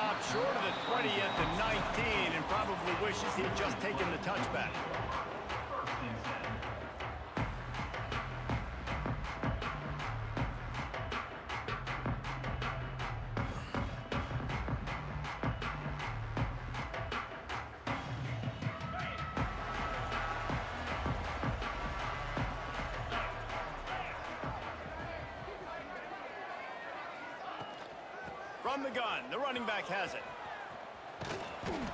stopped short of the 20 at the 19 and probably wishes he had just taken the touchback. From the gun, the running back has it.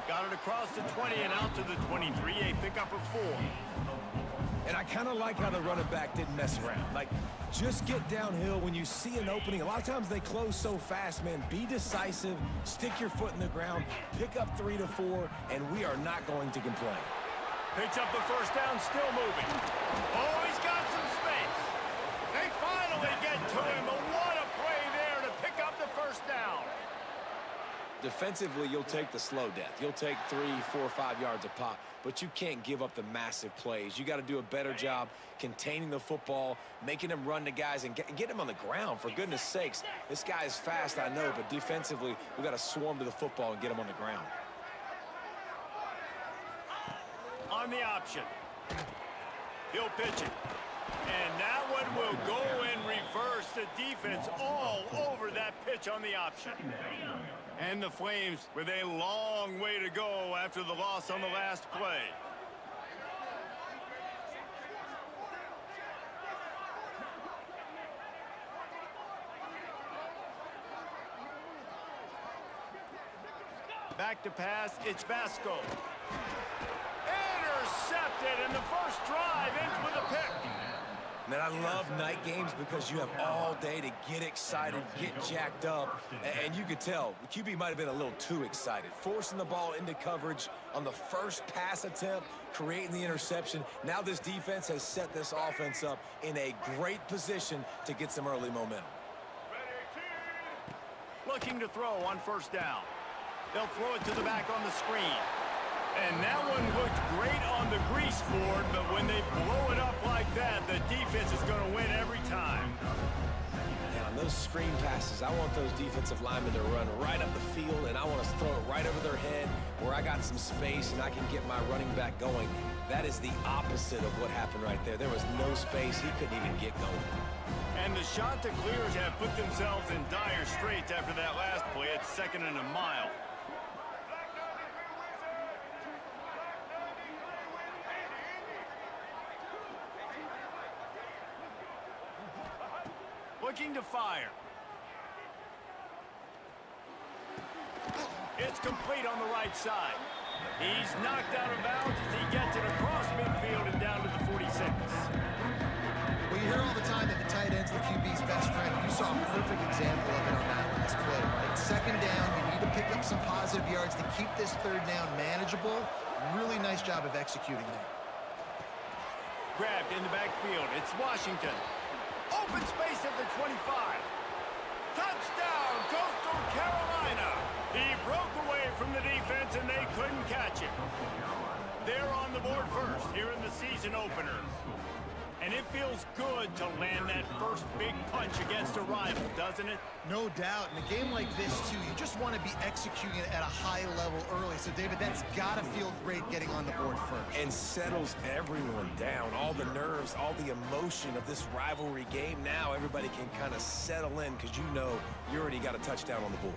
Got it across the 20 and out to the 23, a pickup of 4. And I kind of like how the running back didn't mess around. Like, just get downhill when you see an opening. A lot of times they close so fast, man. Be decisive, stick your foot in the ground, pick up 3 to 4, and we are not going to complain. Picks up the first down, still moving. Oh, he's got some space. They finally get to him, but what a play there to pick up the first down. Defensively, you'll take the slow death. You'll take 3, 4, 5 yards a pop, but you can't give up the massive plays. You got to do a better job containing the football, making them run to guys, and get him on the ground, for goodness sakes. This guy is fast, I know, but defensively, we got to swarm to the football and get him on the ground. On the option. He'll pitch it. And that one will go in reverse. The defense all over that pitch on the option. And the Flames with a long way to go after the loss on the last play. Back to pass, it's Vasco. Intercepted, and the first drive ends with a pick. Man, I love night games because you have all day to get excited, get jacked up, and you could tell the QB might have been a little too excited. Forcing the ball into coverage on the first pass attempt, creating the interception. Now this defense has set this offense up in a great position to get some early momentum. Looking to throw on first down. They'll throw it to the back on the screen. And that one looked great on the grease board, but when they blow it up like that, the defense is going to win every time. And on those screen passes, I want those defensive linemen to run right up the field, and I want to throw it right over their head where I got some space and I can get my running back going. That is the opposite of what happened right there. There was no space. He couldn't even get going. And the Chanticleers have put themselves in dire straits after that last play at 2nd and a mile. Looking to fire. It's complete on the right side. He's knocked out of bounds as he gets it across midfield and down to the 46. Well, you hear all the time that the tight end's the QB's best friend. You saw a perfect example of it on that last play, right? 2nd down, you need to pick up some positive yards to keep this 3rd down manageable. Really nice job of executing there. Grabbed in the backfield. It's Washington. Open space at the 25. Touchdown, Coastal Carolina. He broke away from the defense and they couldn't catch him. They're on the board first here in the season opener. And it feels good to land that first big punch against a rival, doesn't it? No doubt. In a game like this, too, you just want to be executing it at a high level early. So, David, that's got to feel great getting on the board first. And settles everyone down. All the nerves, all the emotion of this rivalry game. Now everybody can kind of settle in because you know you already got a touchdown on the board.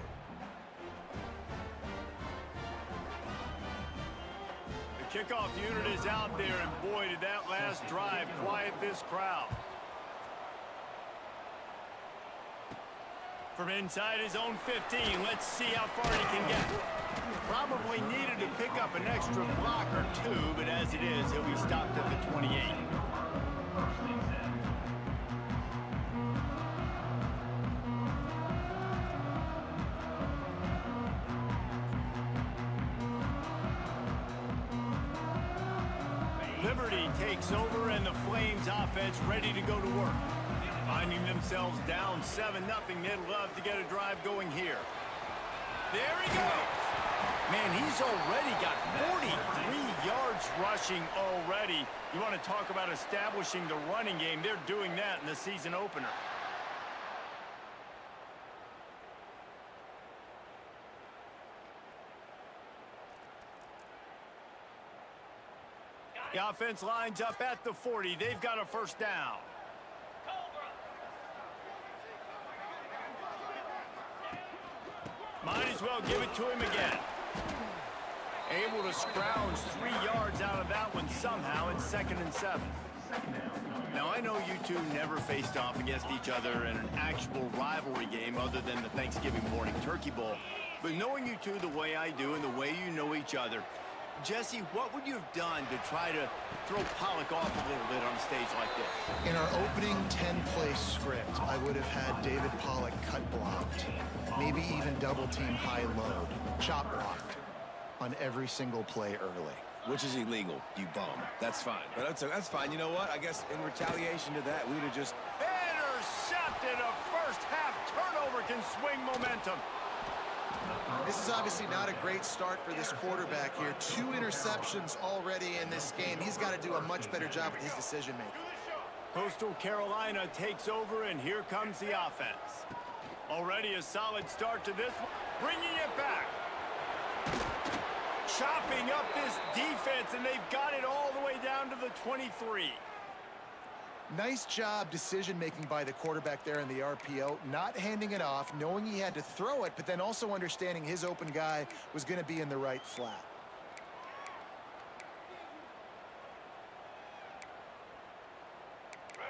Kickoff unit is out there, and boy, did that last drive quiet this crowd. From inside his own 15, let's see how far he can get. Probably needed to pick up an extra block or 2, but as it is, he'll be stopped at the 28. Liberty takes over, and the Flames offense ready to go to work. Finding themselves down 7-0, they'd love to get a drive going here. There he goes. Man, he's already got 43 yards rushing already. You want to talk about establishing the running game. They're doing that in the season opener. The offense lines up at the 40. They've got a first down. Might as well give it to him again. Able to scrounge 3 yards out of that one somehow. It's 2nd and 7. Now, I know you two never faced off against each other in an actual rivalry game other than the Thanksgiving morning Turkey Bowl. But knowing you two the way I do and the way you know each other, Jesse, what would you have done to try to throw Pollock off a little bit on a stage like this? In our opening 10-play script, I would have had David Pollock cut blocked, maybe even double-team high-load, chop blocked on every single play early. Which is illegal, you bum. That's fine. But that's fine. You know what? I guess in retaliation to that, we would have just... Intercepted! A first-half turnover can swing momentum. This is obviously not a great start for this quarterback here. 2 interceptions already in this game. He's got to do a much better job with his decision-making. Coastal Carolina takes over, and here comes the offense. Already a solid start to this one. Bringing it back. Chopping up this defense, and they've got it all the way down to the 23. Nice job decision-making by the quarterback there in the RPO, not handing it off, knowing he had to throw it, but then also understanding his open guy was going to be in the right flat.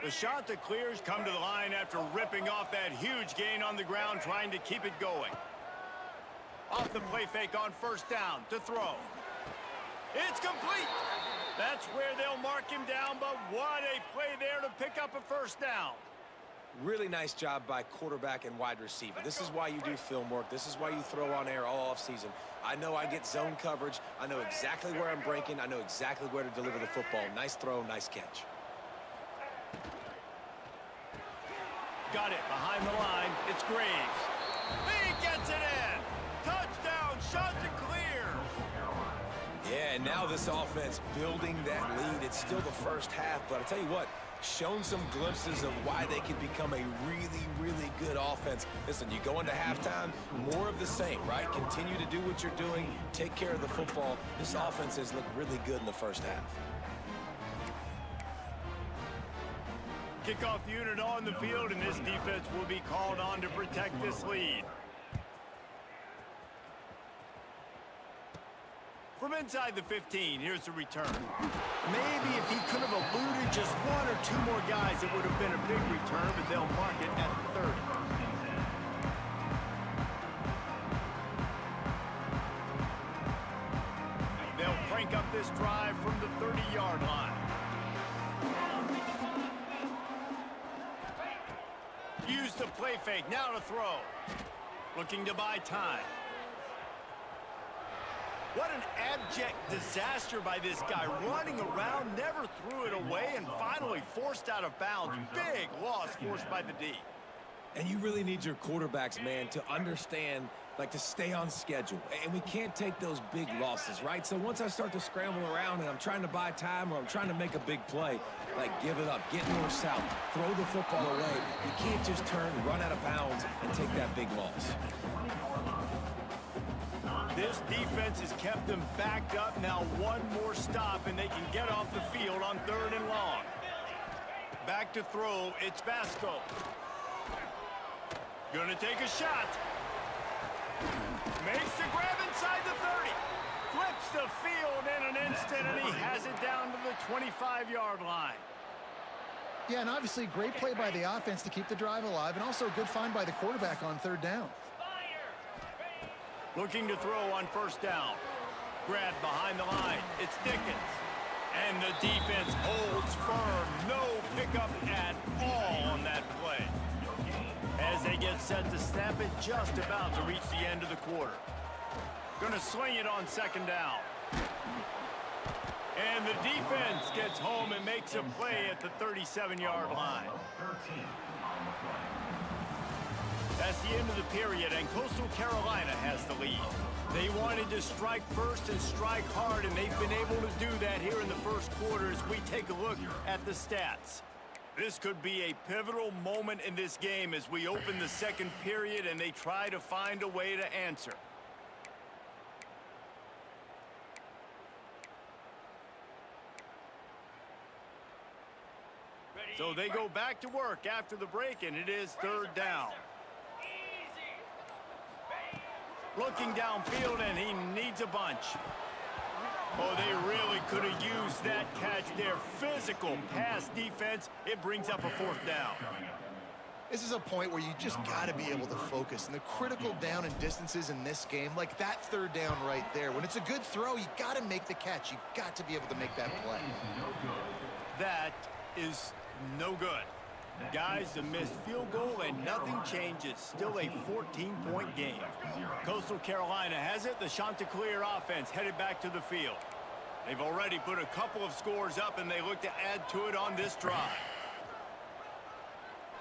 The shot that clears come to the line after ripping off that huge gain on the ground, trying to keep it going. Off the play fake on first down to throw. It's complete. That's where they'll mark him down, but what a play there to pick up a first down. Really nice job by quarterback and wide receiver. This is why you do film work. This is why you throw on air all offseason. I know I get zone coverage. I know exactly where I'm breaking. I know exactly where to deliver the football. Nice throw, nice catch. Got it behind the line. It's Graves. He gets it in. Touchdown, shot to clear. Yeah, and now this offense building that lead. It's still the first half, but I tell you what, shown some glimpses of why they could become a really, really good offense. Listen, you go into halftime, more of the same, right? Continue to do what you're doing, take care of the football. This offense has looked really good in the first half. Kickoff unit on the field, and this defense will be called on to protect this lead. From inside the 15, here's the return. Maybe if he could have eluded just 1 or 2 more guys, it would have been a big return, but they'll mark it at the 30. They'll crank up this drive from the 30-yard line. Use the play fake, now to throw. Looking to buy time. What an abject disaster by this guy. Running around, never threw it away, and finally forced out of bounds. Big loss forced by the D. And you really need your quarterbacks, man, to understand, like, to stay on schedule. And we can't take those big losses, right? So once I start to scramble around and I'm trying to buy time or I'm trying to make a big play, like, give it up, get north-south, throw the football away. You can't just turn, run out of bounds, and take that big loss. This defense has kept them backed up. Now 1 more stop, and they can get off the field on 3rd and long. Back to throw, it's Vasco. Gonna take a shot. Makes the grab inside the 30. Flips the field in an instant, and he has it down to the 25-yard line. Yeah, and obviously great play by the offense to keep the drive alive, and also a good find by the quarterback on 3rd down. Looking to throw on first down. Grab behind the line. It's Dickens. And the defense holds firm. No pickup at all on that play. As they get set to snap it, just about to reach the end of the quarter. Gonna swing it on 2nd down. And the defense gets home and makes a play at the 37-yard line. That's the end of the period, and Coastal Carolina has the lead. They wanted to strike first and strike hard, and they've been able to do that here in the first quarter as we take a look at the stats. This could be a pivotal moment in this game as we open the 2nd period and they try to find a way to answer. So they go back to work after the break, and it is third down. Looking downfield, and he needs a bunch. Oh, they really could have used that catch there. Physical pass defense. It brings up a fourth down. This is a point where you just got to be able to focus. And the critical down and distances in this game, like that third down right there, when it's a good throw, you got to make the catch. You got to be able to make that play. That is no good. Guys, a missed field goal and nothing changes. Still a 14-point game. Coastal Carolina has it. The Chanticleer offense headed back to the field. They've already put a couple of scores up, and they look to add to it on this drive.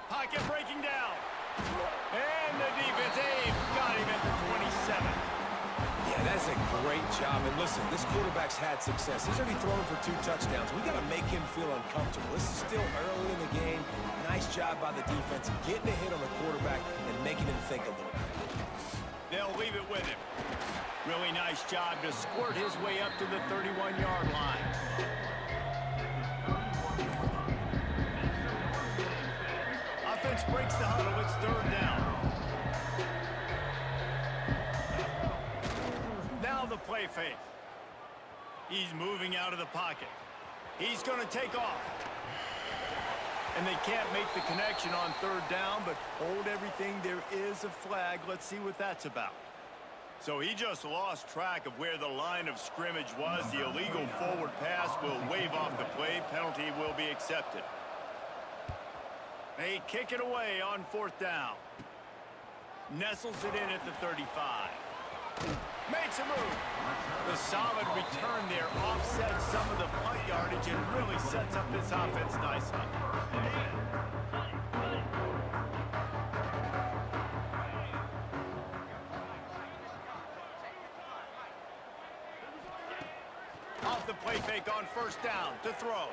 Pocket breaking down. And the defense, they've got him at the 27. Yeah, that's a great job. And listen, this quarterback's had success. He's already thrown for 2 touchdowns. We got to make him feel uncomfortable. This is still early in the game. Nice job by the defense, getting a hit on the quarterback and making him think a little bit. They'll leave it with him. Really nice job to squirt his way up to the 31-yard line. Offense breaks the huddle. It's third down. Now the play fake. He's moving out of the pocket. He's going to take off. And they can't make the connection on third down, but hold everything. There is a flag. Let's see what that's about. So he just lost track of where the line of scrimmage was. The illegal forward pass will wave off the play. Penalty will be accepted. They kick it away on fourth down. Nestles it in at the 35. Makes a move. The solid return there offsets some of the punt yardage and really sets up this offense nicely. Off the play fake on first down to throw.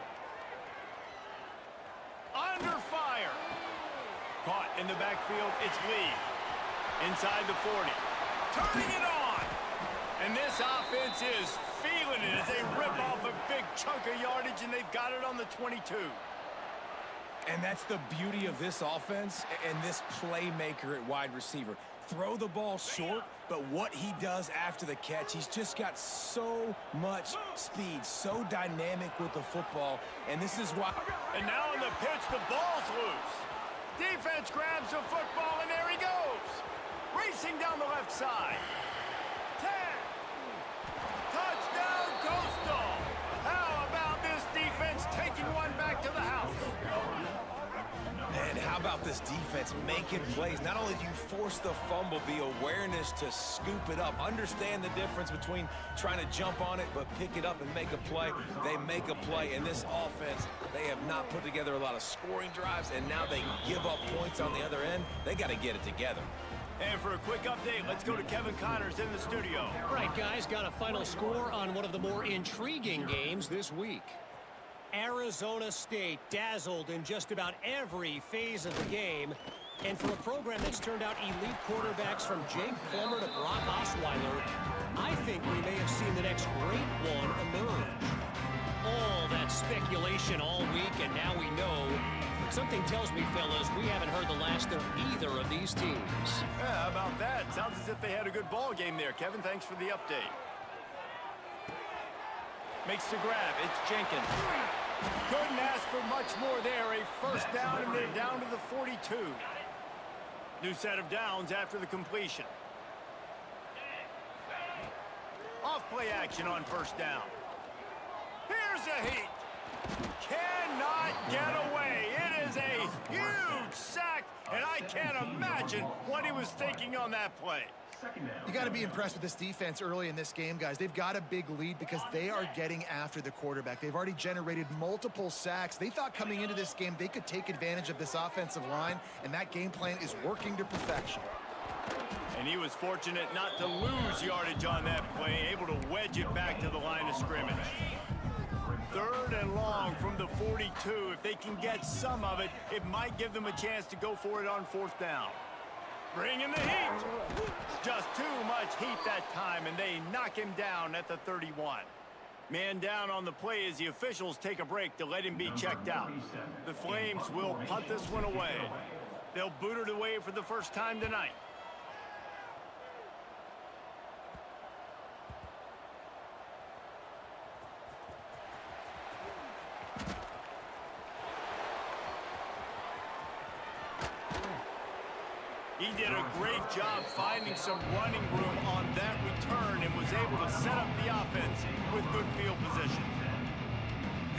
Under fire. Caught in the backfield, it's Lee. Inside the 40. Turning it on. And this offense is feeling it as they rip off a big chunk of yardage, and they've got it on the 22. And that's the beauty of this offense and this playmaker at wide receiver. Throw the ball short, but what he does after the catch, he's just got so much speed, so dynamic with the football, and this is why. And now on the pitch, the ball's loose. Defense grabs the football, and there he goes. Racing down the left side. 10. Touchdown, Coastal. How about this defense taking one back to the house? And how about this defense making plays? Not only do you force the fumble, the awareness to scoop it up. Understand the difference between trying to jump on it, but pick it up and make a play. They make a play. In this offense, they have not put together a lot of scoring drives, and now they give up points on the other end. They got to get it together. And for a quick update, let's go to Kevin Connors in the studio. All right, guys, got a final score on one of the more intriguing games this week. Arizona State dazzled in just about every phase of the game. And for a program that's turned out elite quarterbacks from Jake Plummer to Brock Osweiler, I think we may have seen the next great one emerge. All that speculation all week, and now we know. Something tells me, fellas, we haven't heard the last of either of these teams. Yeah, how about that? Sounds as if they had a good ball game there. Kevin, thanks for the update. Makes the grab. It's Jenkins. Couldn't ask for much more there. A first down, and they're down to the 42. New set of downs after the completion. Off play action on first down. Here's a heat. Cannot get away. It is a huge sack, and I can't imagine what he was thinking on that play. You got to be impressed with this defense early in this game, guys. They've got a big lead because they are getting after the quarterback. They've already generated multiple sacks. They thought coming into this game they could take advantage of this offensive line, and that game plan is working to perfection. And he was fortunate not to lose yardage on that play, able to wedge it back to the line of scrimmage. Third and long from the 42. If they can get some of it, it might give them a chance to go for it on fourth down. Bringing the heat. Just too much heat that time, and they knock him down at the 31. Man down on the play as the officials take a break to let him be checked out. The Flames will punt this one away. They'll boot it away for the first time tonight. He did a great job finding some running room on that return and was able to set up the offense with good field position.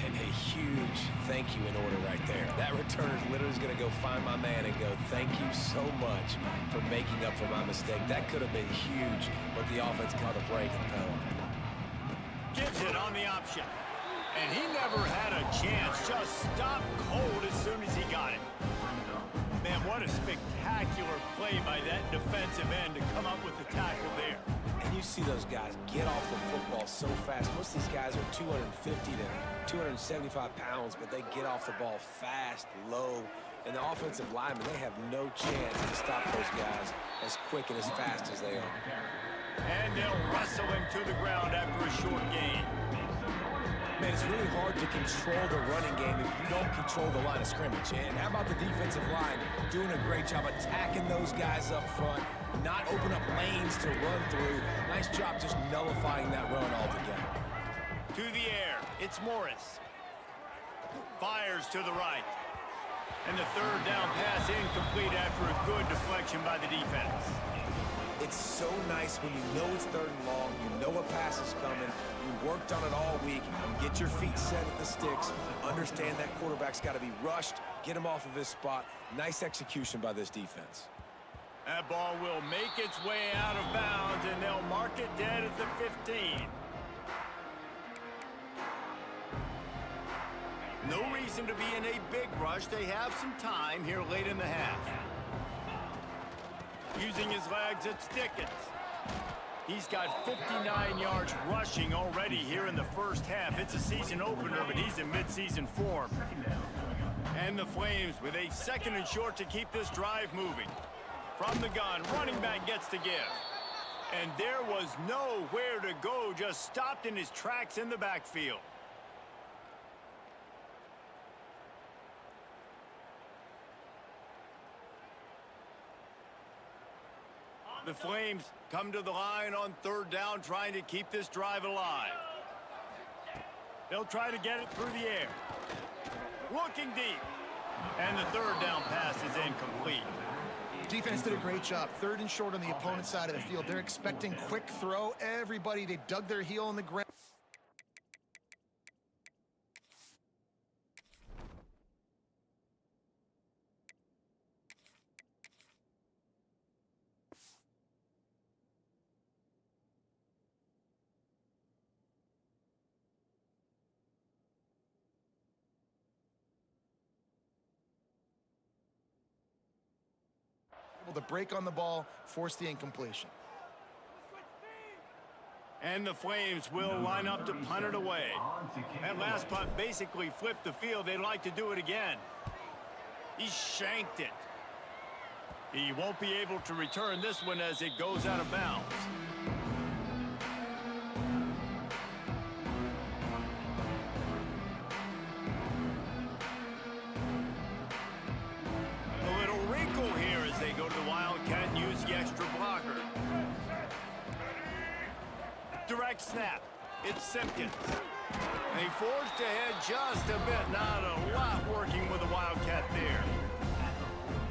And a huge thank you in order right there. That returner is literally going to go find my man and go, thank you so much for making up for my mistake. That could have been huge, but the offense caught a break and fell. Gives it on the option. And he never had a chance. Just stopped cold as soon as he got it. Man, what a spectacular play by that defensive end to come up with the tackle there. And you see those guys get off the football so fast. Most of these guys are 250 to 275 pounds, but they get off the ball fast, low. And the offensive linemen, they have no chance to stop those guys as quick and as fast as they are. And they'll wrestle him to the ground after a short gain. Man, it's really hard to control the running game if you don't control the line of scrimmage. And how about the defensive line doing a great job attacking those guys up front, not open up lanes to run through. Nice job just nullifying that run altogether. To the air, it's Morris. Fires to the right. And the third down pass incomplete after a good deflection by the defense. It's so nice when you know it's 3rd and long, you know a pass is coming, you worked on it all week, get your feet set at the sticks, understand that quarterback's got to be rushed, get him off of his spot. Nice execution by this defense. That ball will make its way out of bounds, and they'll mark it dead at the 15. No reason to be in a big rush. They have some time here late in the half. Using his legs, it's Dickens. He's got 59 yards rushing already here in the first half. It's a season opener, but he's in midseason form. And the Flames with a 2nd and short to keep this drive moving. From the gun, running back gets the give. And there was nowhere to go, just stopped in his tracks in the backfield. The Flames come to the line on 3rd down, trying to keep this drive alive. They'll try to get it through the air. Looking deep. And the 3rd down pass is incomplete. Defense did a great job. 3rd and short on the opponent's side of the field. They're expecting quick throw. Everybody, they dug their heel in the ground. The break on the ball forced the incompletion. And the Flames will line up to punt it away. That last punt basically flipped the field. They'd like to do it again. He shanked it. He won't be able to return this one as it goes out of bounds. Direct snap. It's Simpkins. And he forged ahead just a bit. Not a lot working with the Wildcat there.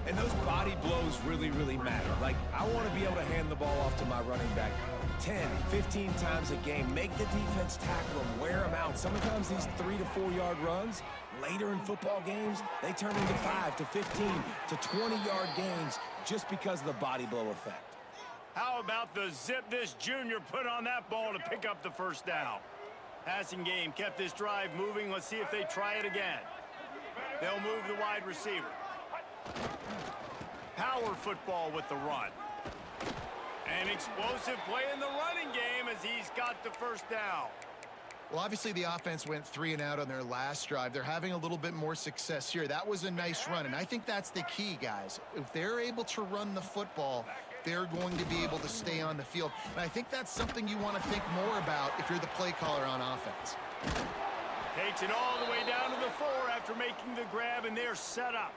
And those body blows really, really matter. Like, I want to be able to hand the ball off to my running back 10, 15 times a game. Make the defense tackle them, wear them out. Sometimes these 3 to 4 yard runs, later in football games, they turn into 5 to 15 to 20 yard gains just because of the body blow effect. How about the zip this junior put on that ball to pick up the 1st down? Passing game kept this drive moving. Let's see if they try it again. They'll move the wide receiver. Power football with the run. An explosive play in the running game as he's got the 1st down. Well, obviously the offense went 3 and out on their last drive. They're having a little bit more success here. That was a nice run, and I think that's the key, guys. If they're able to run the football, they're going to be able to stay on the field. And I think that's something you want to think more about if you're the play caller on offense. Takes it all the way down to the 4 after making the grab, and they're set up.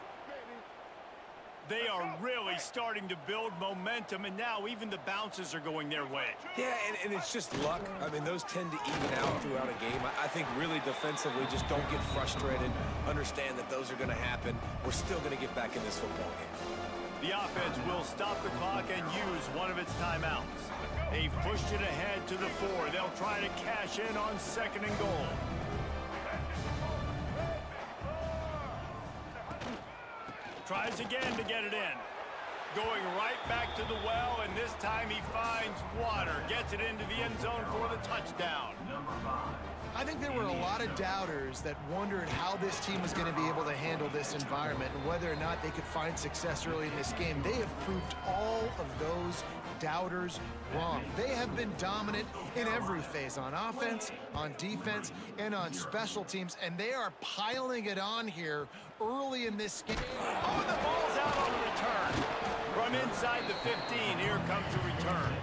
They are really starting to build momentum, and now even the bounces are going their way. Yeah, and it's just luck. I mean, those tend to even out throughout a game. I think really defensively, just don't get frustrated. Understand that those are going to happen. We're still going to get back in this football game. The offense will stop the clock and use one of its timeouts. They've pushed it ahead to the 4. They'll try to cash in on 2nd and goal. Tries again to get it in. Going right back to the well, and this time he finds water. Gets it into the end zone for the touchdown. I think there were a lot of doubters that wondered how this team was going to be able to handle this environment and whether or not they could find success early in this game. They have proved all of those doubters wrong. They have been dominant in every phase, on offense, on defense, and on special teams, and they are piling it on here early in this game. Oh, the ball's out on the return. From inside the 15, here comes the return.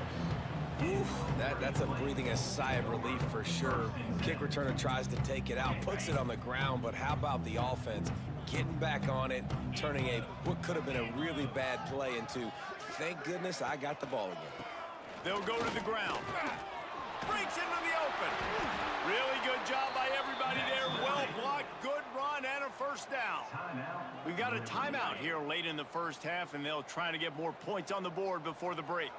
Oof, that's a breathing a sigh of relief for sure. Kick returner tries to take it out, puts it on the ground, but how about the offense getting back on it, turning what could have been a really bad play into, thank goodness I got the ball again. They'll go to the ground. Breaks into the open. Really good job by everybody there. Well blocked, good run, and a first down. We got a timeout here late in the first half, and they'll try to get more points on the board before the break.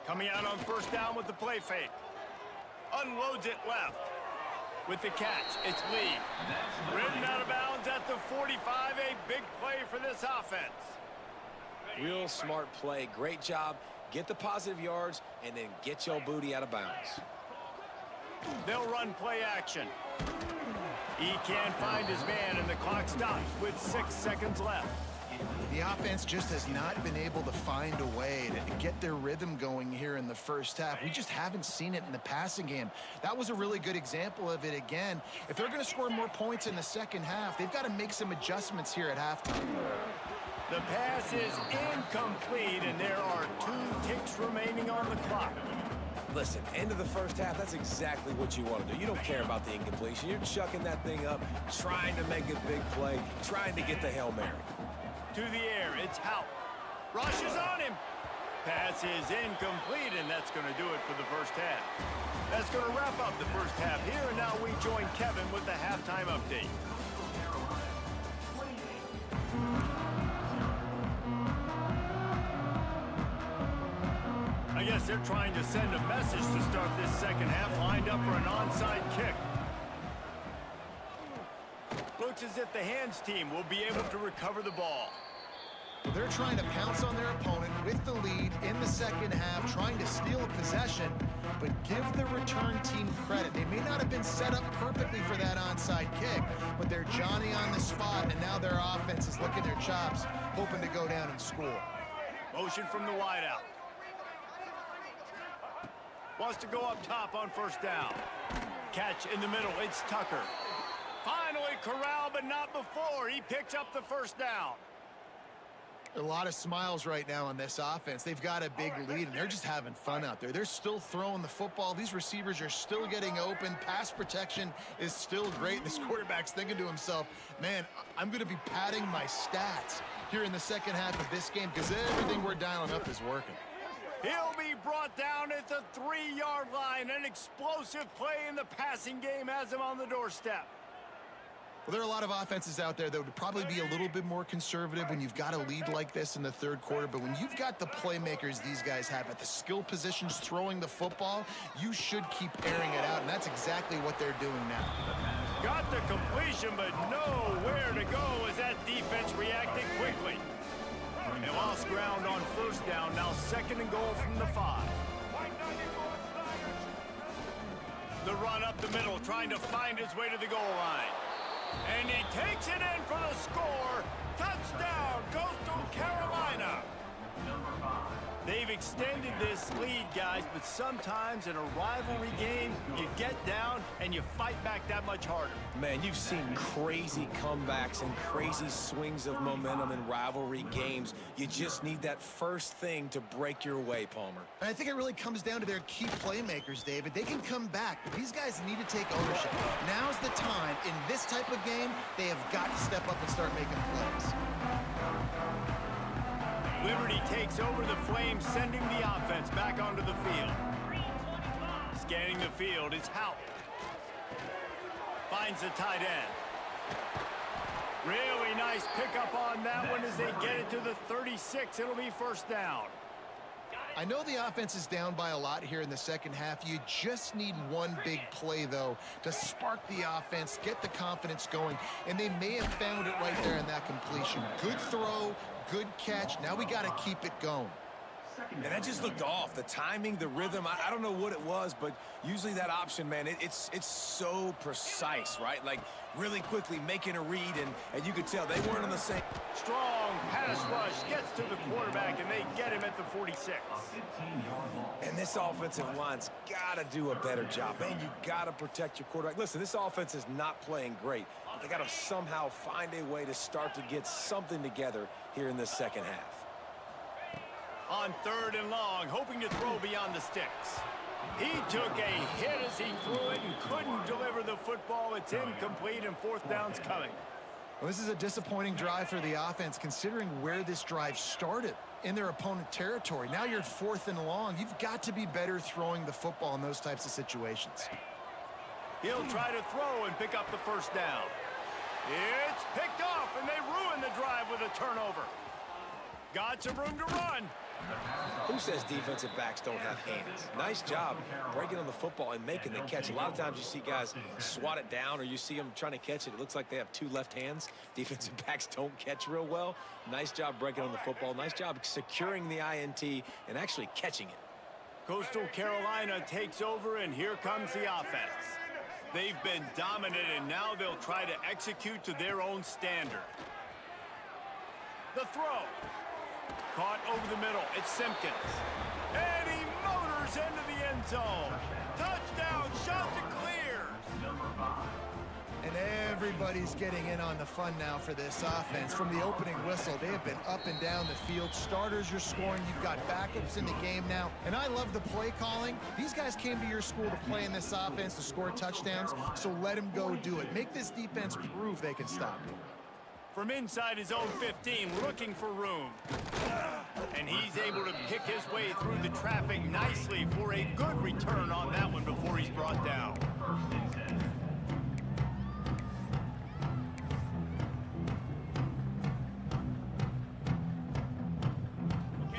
Coming out on first down with the play fake. Unloads it left. With the catch, it's Lee. Ridden out of bounds at the 45, a big play for this offense. Real smart play, great job. Get the positive yards, and then get your booty out of bounds. They'll run play action. He can't find his man, and the clock stops with 6 seconds left. The offense just has not been able to find a way to get their rhythm going here in the first half. We just haven't seen it in the passing game. That was a really good example of it again. If they're going to score more points in the second half, they've got to make some adjustments here at halftime. The pass is incomplete, and there are 2 ticks remaining on the clock. Listen, end of the first half, that's exactly what you want to do. You don't care about the incompletion. You're chucking that thing up, trying to make a big play, trying to get the Hail Mary. To the air, it's Houck. Rushes on him. Pass is incomplete, and that's going to do it for the first half. That's going to wrap up the first half here, and now we join Kevin with the halftime update. I guess they're trying to send a message to start this second half, lined up for an onside kick. Looks as if the hands team will be able to recover the ball. They're trying to pounce on their opponent with the lead in the second half, trying to steal a possession, but give the return team credit. They may not have been set up perfectly for that onside kick, but they're Johnny on the spot, and now their offense is licking their chops, hoping to go down and score. Motion from the wideout. Wants to go up top on first down. Catch in the middle, it's Tucker. Finally corralled, but not before. He picks up the first down. A lot of smiles right now on this offense. They've got a big lead, and they're just having fun out there. They're still throwing the football. These receivers are still getting open. Pass protection is still great. This quarterback's thinking to himself, man, I'm going to be padding my stats here in the second half of this game because everything we're dialing up is working. He'll be brought down at the 3-yard line. An explosive play in the passing game has him on the doorstep. Well, there are a lot of offenses out there that would probably be a little bit more conservative when you've got a lead like this in the third quarter. But when you've got the playmakers these guys have at the skill positions throwing the football, you should keep airing it out. And that's exactly what they're doing now. Got the completion, but nowhere to go as that defense reacted quickly. They lost ground on first down. Now 2nd and goal from the 5. The run up the middle, trying to find his way to the goal line. And he takes it in for the score. Touchdown, Coastal Carolina. They've extended this lead, guys, but sometimes in a rivalry game, you get down and you fight back that much harder. Man, you've seen crazy comebacks and crazy swings of momentum in rivalry games. You just need that first thing to break your way, Palmer. And I think it really comes down to their key playmakers, David. They can come back, but these guys need to take ownership. Now's the time. In this type of game, they have got to step up and start making plays. Liberty takes over the Flames, sending the offense back onto the field. Scanning the field is Houck. Finds the tight end. Really nice pickup on that one as they get it to the 36. It'll be first down. I know the offense is down by a lot here in the second half. You just need one big play, though, to spark the offense, get the confidence going, and they may have found it right there in that completion. Good throw, good catch. Now we got to keep it going. And that just looked off. The timing, the rhythm, I don't know what it was, but usually that option, man, it's so precise, right? Like, really quickly making a read, and you could tell they weren't on the same. Strong pass rush gets to the quarterback, and they get him at the 46. And this offensive line's got to do a better job. Man, you got to protect your quarterback. Listen, this offense is not playing great. They got to somehow find a way to start to get something together here in this second half. On 3rd and long, hoping to throw beyond the sticks. He took a hit as he threw it and couldn't deliver the football. It's incomplete, and 4th down's coming. Well, this is a disappointing drive for the offense, considering where this drive started in their opponent territory. Now you're at 4th and long. You've got to be better throwing the football in those types of situations. He'll try to throw and pick up the first down. It's picked off, and they ruin the drive with a turnover. Got some room to run. Who says defensive backs don't have hands? Nice job breaking on the football and making the catch. A lot of times you see guys swat it down, or you see them trying to catch it. It looks like they have 2 left hands. Defensive backs don't catch real well. Nice job breaking on the football. Nice job securing the INT and actually catching it. Coastal Carolina takes over, and here comes the offense. They've been dominant, and now they'll try to execute to their own standard. The throw. Caught over the middle. It's Simpkins. And he motors into the end zone. Touchdown. Shot to clear. And everybody's getting in on the fun now for this offense. From the opening whistle, they have been up and down the field. Starters are scoring. You've got backups in the game now. And I love the play calling. These guys came to your school to play in this offense to score touchdowns, so let them go do it. Make this defense prove they can stop you. From inside his own 15, looking for room. And he's able to pick his way through the traffic nicely for a good return on that one before he's brought down.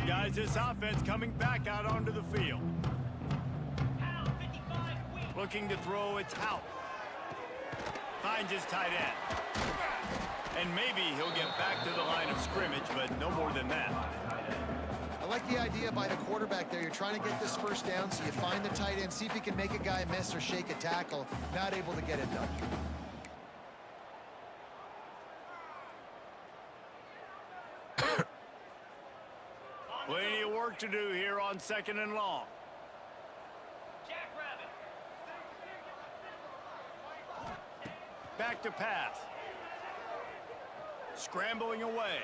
Guys, this offense coming back out onto the field. Looking to throw, it's Houck. Finds his tight end. And maybe he'll get back to the line of scrimmage, but no more than that. I like the idea by the quarterback there. You're trying to get this first down, so you find the tight end, see if he can make a guy miss or shake a tackle. Not able to get it done. Plenty of work to do here on 2nd and long. Back to pass. Scrambling away.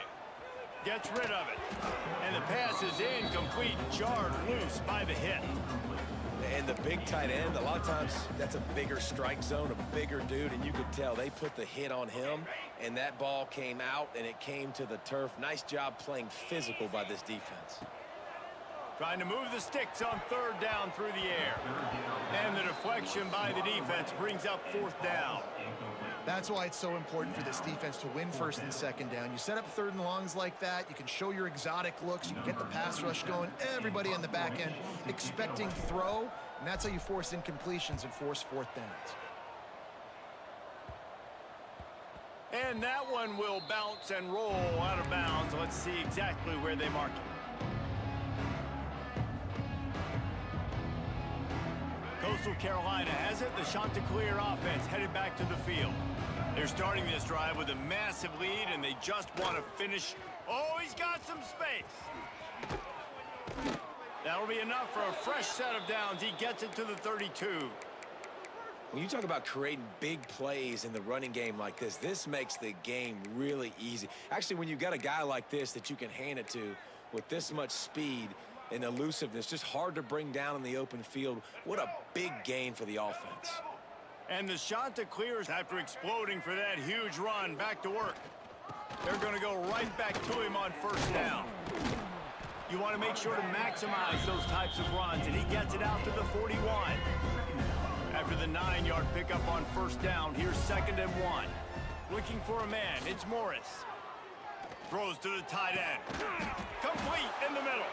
Gets rid of it. And the pass is incomplete. Jarred loose by the hit. And the big tight end, a lot of times that's a bigger strike zone, a bigger dude, and you could tell they put the hit on him, and that ball came out, and it came to the turf. Nice job playing physical by this defense. Trying to move the sticks on 3rd down through the air. And the deflection by the defense brings up 4th down. That's why it's so important for this defense to win 1st and 2nd down. You set up 3rd and longs like that, you can show your exotic looks, you can get the pass rush going, everybody on the back end expecting throw, and that's how you force incompletions and force 4th downs. And that one will bounce and roll out of bounds. Let's see exactly where they mark it. Coastal Carolina has it. The Chanticleer offense headed back to the field. They're starting this drive with a massive lead, and they just want to finish. Oh, he's got some space. That'll be enough for a fresh set of downs. He gets it to the 32. When you talk about creating big plays in the running game like this makes the game really easy. Actually, when you've got a guy like this that you can hand it to with this much speed and elusiveness, just hard to bring down in the open field, what a big gain for the offense. And the shot to clears after exploding for that huge run. Back to work. They're going to go right back to him on first down. You want to make sure to maximize those types of runs, and he gets it out to the 41. After the 9-yard pickup on first down, here's 2nd and 1. Looking for a man, it's Morris. Throws to the tight end. Complete in the middle.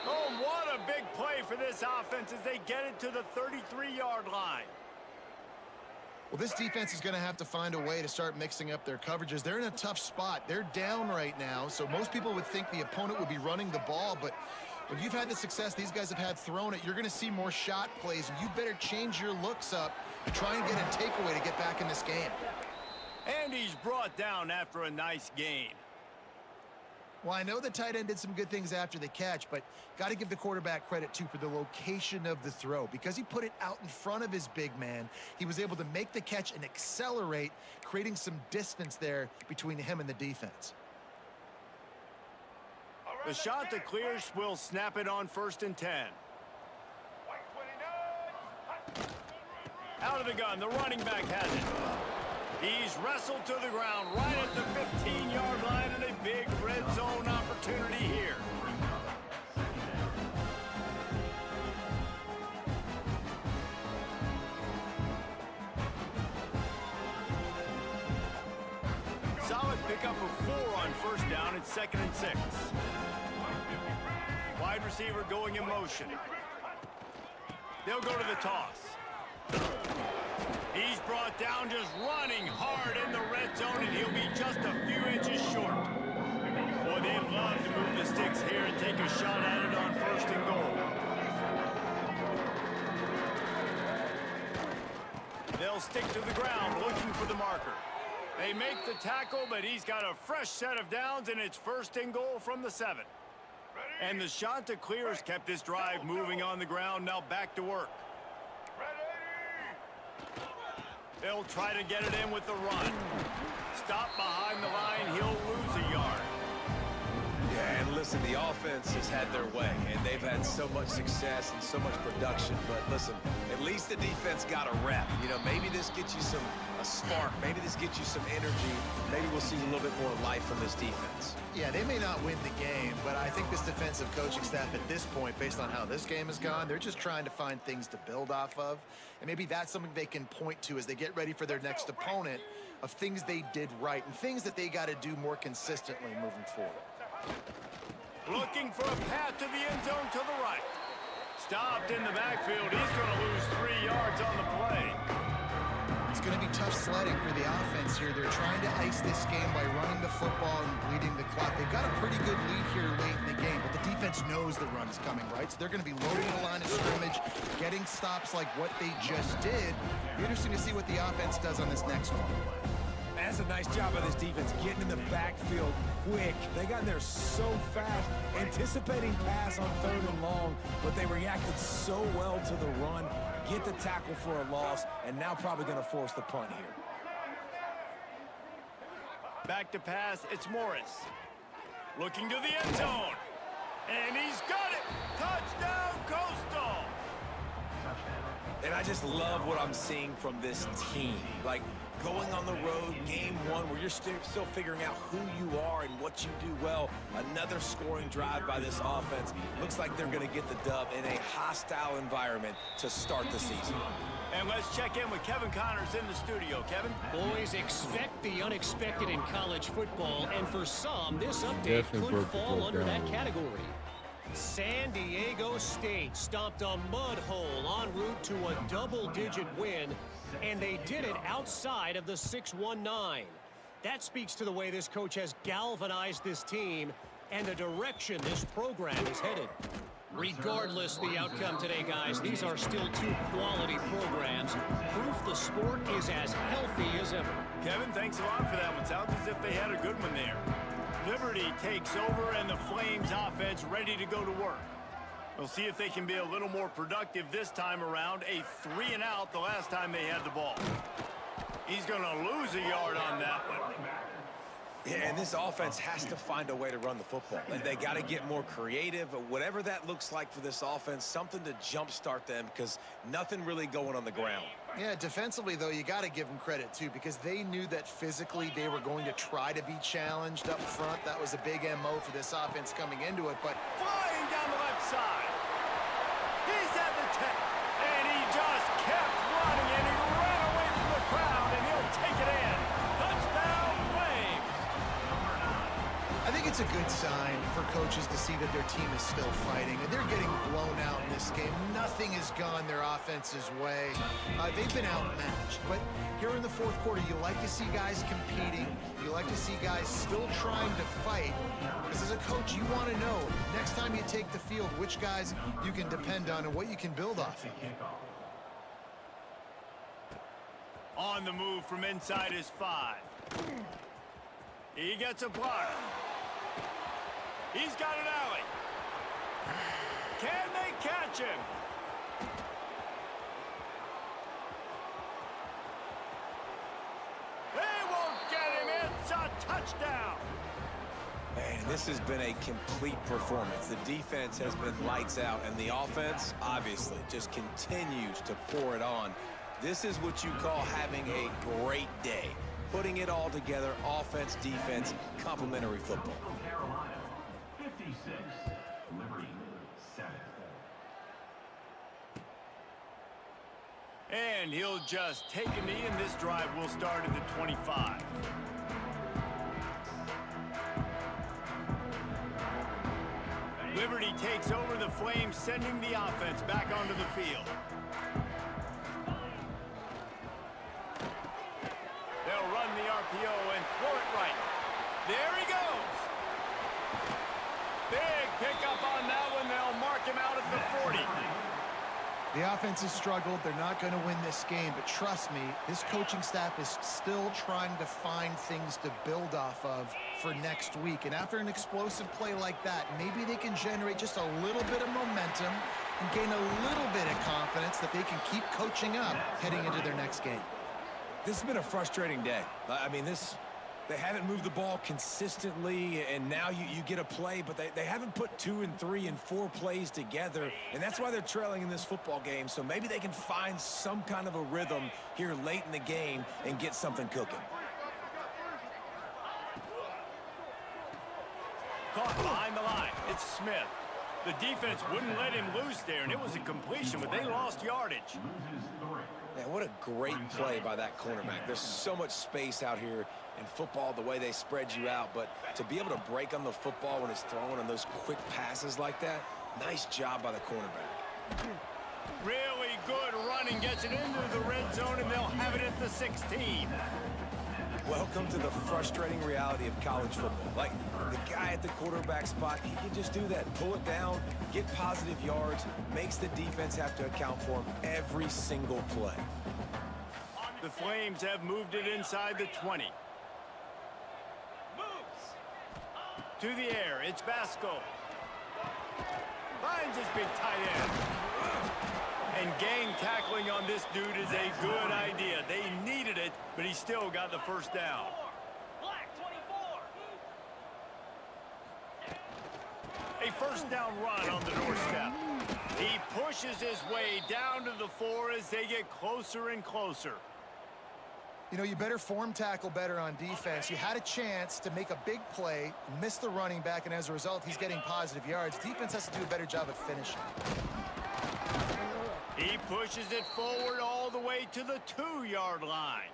Oh, what a big play for this offense as they get it to the 33-yard line. Well, this defense is going to have to find a way to start mixing up their coverages. They're in a tough spot. They're down right now, so most people would think the opponent would be running the ball, but when you've had the success these guys have had throwing it, you're going to see more shot plays, and you better change your looks up to try and get a takeaway to get back in this game. And he's brought down after a nice gain. Well, I know the tight end did some good things after the catch, but got to give the quarterback credit, too, for the location of the throw. Because he put it out in front of his big man, he was able to make the catch and accelerate, creating some distance there between him and the defense. The shot to clears will snap it on 1st and 10. Out of the gun, the running back has it. He's wrestled to the ground right at the 15-yard line, and a big red zone opportunity here. Solid pickup of 4 on first down. It's 2nd and 6. Wide receiver going in motion. They'll go to the toss. He's brought down just running hard in the red zone, and he'll be just a few inches short. Boy, they'd love to move the sticks here and take a shot at it on 1st and goal. They'll stick to the ground looking for the marker. They make the tackle, but he's got a fresh set of downs, and it's 1st and goal from the 7. And the shot to clear has kept this drive moving on the ground. Now back to work. They'll try to get it in with the run. Stop behind the line. He'll lose a yard. Yeah, and listen, the offense has had their way, and they've had so much success and so much production. But listen, at least the defense got a rep. You know, maybe this gets you a spark. Maybe this gets you some energy. Maybe we'll see a little bit more life from this defense. Yeah, they may not win the game, but I think this defensive coaching staff at this point, based on how this game has gone, they're just trying to find things to build off of. And maybe that's something they can point to as they get ready for their next opponent, of things they did right and things that they got to do more consistently moving forward. Looking for a path to the end zone to the right. Stopped in the backfield. He's going to lose 3 yards on the play. It's going to be tough sledding for the offense here. They're trying to ice this game by running the football and bleeding the clock. They've got a pretty good lead here late in the game, but the defense knows the run is coming, right? So they're going to be loading the line of scrimmage, getting stops like what they just did. Be interesting to see what the offense does on this next one. That's a nice job by this defense, getting in the backfield quick. They got in there so fast, anticipating pass on 3rd and long, but they reacted so well to the run, get the tackle for a loss, and now probably going to force the punt here. Back to pass, it's Morris. Looking to the end zone. And he's got it! Touchdown, Coastal! And I just love what I'm seeing from this team. Like, going on the road, game 1, where you're still figuring out who you are and what you do well. Another scoring drive by this offense. Looks like they're going to get the dub in a hostile environment to start the season. And let's check in with Kevin Connors in the studio. Kevin? Boys, expect the unexpected in college football, and for some, this update could fall under that category. San Diego State stomped a mud hole en route to a double-digit win, and they did it outside of the 6-1-9. That speaks to the way this coach has galvanized this team and the direction this program is headed. Regardless the outcome today, guys, these are still 2 quality programs. Proof the sport is as healthy as ever. Kevin, thanks a lot for that one. Sounds as if they had a good one there. Liberty takes over, and the Flames offense ready to go to work. We'll see if they can be a little more productive this time around. A 3-and-out the last time they had the ball. He's going to lose a yard on that one. Yeah, and this offense has to find a way to run the football. They got to get more creative, whatever that looks like for this offense, something to jumpstart them because nothing really going on the ground. Yeah, defensively, though, you got to give them credit, too, because they knew that physically they were going to try to be challenged up front. That was a big MO for this offense coming into it, but Flying down the left side. He's at the 10, and he just kept running, and he ran away from the crowd, and he'll take it in. Touchdown, Flames. I think it's a good sign for coaches to see that their team is still fighting, and they're getting blown out in this game. Nothing has gone their offense's way. They've been outmatched, but here in the fourth quarter, you like to see guys competing. You like to see guys still trying to fight, because as a coach, you want to know next time you take the field which guys you can depend on and what you can build off of. On the move from inside his 5. He gets a block. He's got an alley. Can they catch him? They won't get him. It's a touchdown. Man, this has been a complete performance. The defense has been lights out, and the offense, obviously, just continues to pour it on. This is what you call having a great day. Putting it all together, offense, defense, complementary football. Carolina, 56, Liberty, 7. And he'll just take a knee, and this drive will start at the 25. Liberty takes over the Flames, sending the offense back onto the field. They'll run the RPO and throw it right. There he goes. Big pickup on that one. They'll mark him out at the 40. The offense has struggled. They're not going to win this game, but trust me, this coaching staff is still trying to find things to build off of for next week. And after an explosive play like that, maybe they can generate just a little bit of momentum and gain a little bit of confidence that they can keep coaching up heading into their next game. This has been a frustrating day. I mean, they haven't moved the ball consistently, and now you get a play, but they haven't put 2 and 3 and 4 plays together, and that's why they're trailing in this football game. So maybe they can find some kind of a rhythm here late in the game and get something cooking. Caught behind the line. It's Smith. The defense wouldn't let him loose there, and it was a completion, but they lost yardage. Man, what a great play by that cornerback. There's so much space out here in football, the way they spread you out, but to be able to break on the football when it's thrown on those quick passes like that, nice job by the cornerback. Really good running, gets it into the red zone, and they'll have it at the 16. Welcome to the frustrating reality of college football. Like, the guy at the quarterback spot, he can just do that. Pull it down, get positive yards, makes the defense have to account for him every single play. The Flames have moved it inside the 20. To the air, it's Basco. Finds his big tight end. And gang tackling on this dude is a good idea. They needed it, but he still got the first down. A first down run on the doorstep. He pushes his way down to the 4 as they get closer and closer. You know, you better form tackle better on defense. You had a chance to make a big play, miss the running back, and as a result, he's getting positive yards. Defense has to do a better job of finishing. He pushes it forward all the way to the 2-yard line.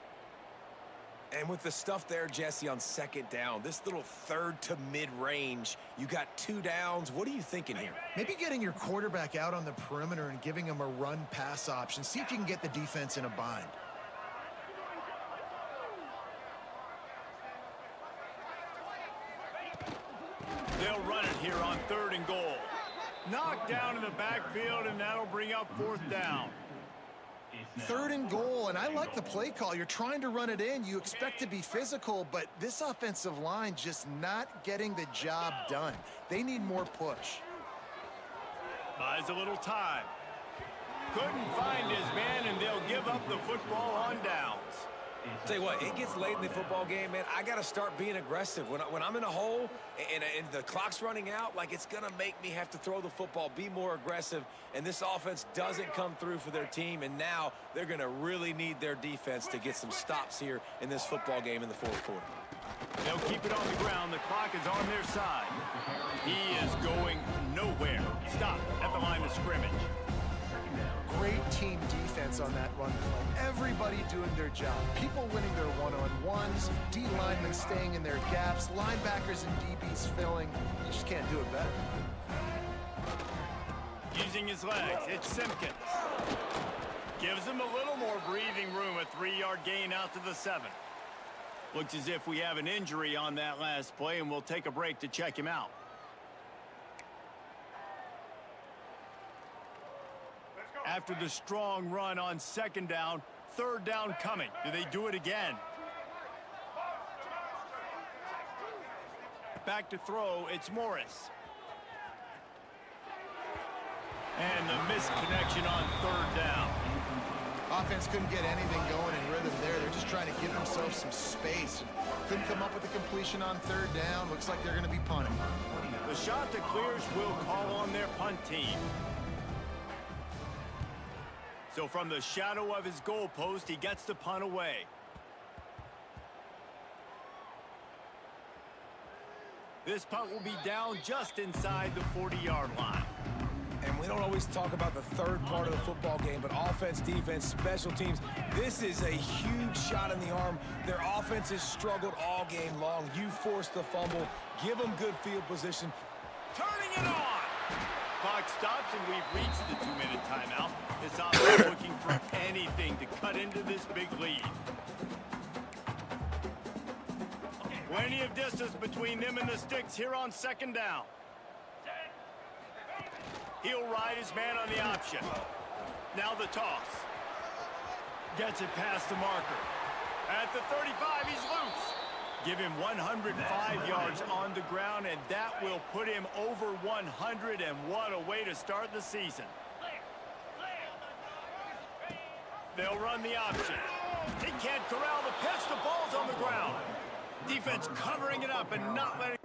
And with the stuff there, Jesse, on second down, this little third to mid-range, you got 2 downs. What are you thinking here? Maybe getting your quarterback out on the perimeter and giving him a run-pass option. See if you can get the defense in a bind. They'll run it here on 3rd and goal. Knocked down in the backfield, and that'll bring up 4th down. 3rd and goal, and I like the play call. You're trying to run it in. You expect to be physical, but this offensive line just not getting the job done. They need more push. Buys a little time. Couldn't find his man, and they'll give up the football on downs. Tell you what, it gets late in the football game, man. I got to start being aggressive. When I'm in a hole and the clock's running out, like, it's going to make me have to throw the football, be more aggressive, and this offense doesn't come through for their team, and now they're going to really need their defense to get some stops here in this football game in the fourth quarter. They'll keep it on the ground. The clock is on their side. He is going nowhere. Stop at the line of scrimmage. Great team defense on that run play. Everybody doing their job. People winning their one-on-ones, D linemen staying in their gaps, linebackers and DBs filling. You just can't do it better. Using his legs, it's Simpkins. Gives him a little more breathing room, a 3-yard gain out to the 7. Looks as if we have an injury on that last play, and we'll take a break to check him out. After the strong run on second down, third down coming. Do they do it again? Back to throw, it's Morris. And the missed connection on third down. Offense couldn't get anything going in rhythm there. They're just trying to give themselves some space. Couldn't come up with a completion on third down. Looks like they're going to be punting. The shot that clears will call on their punt team. So from the shadow of his goalpost, he gets the punt away. This punt will be down just inside the 40-yard line. And we don't always talk about the third part of the football game, but offense, defense, special teams, this is a huge shot in the arm. Their offense has struggled all game long. You force the fumble, give them good field position. Turning it on! Clock stops, and we've reached the 2-minute timeout. This offense looking for anything to cut into this big lead. Plenty of distance between them and the sticks here on second down. He'll ride his man on the option. Now the toss. Gets it past the marker. At the 35, he's loose. Give him 105 yards on the ground, and that will put him over 100, and what a way to start the season. They'll run the option. He can't corral the pitch. The ball's on the ground. Defense covering it up and not letting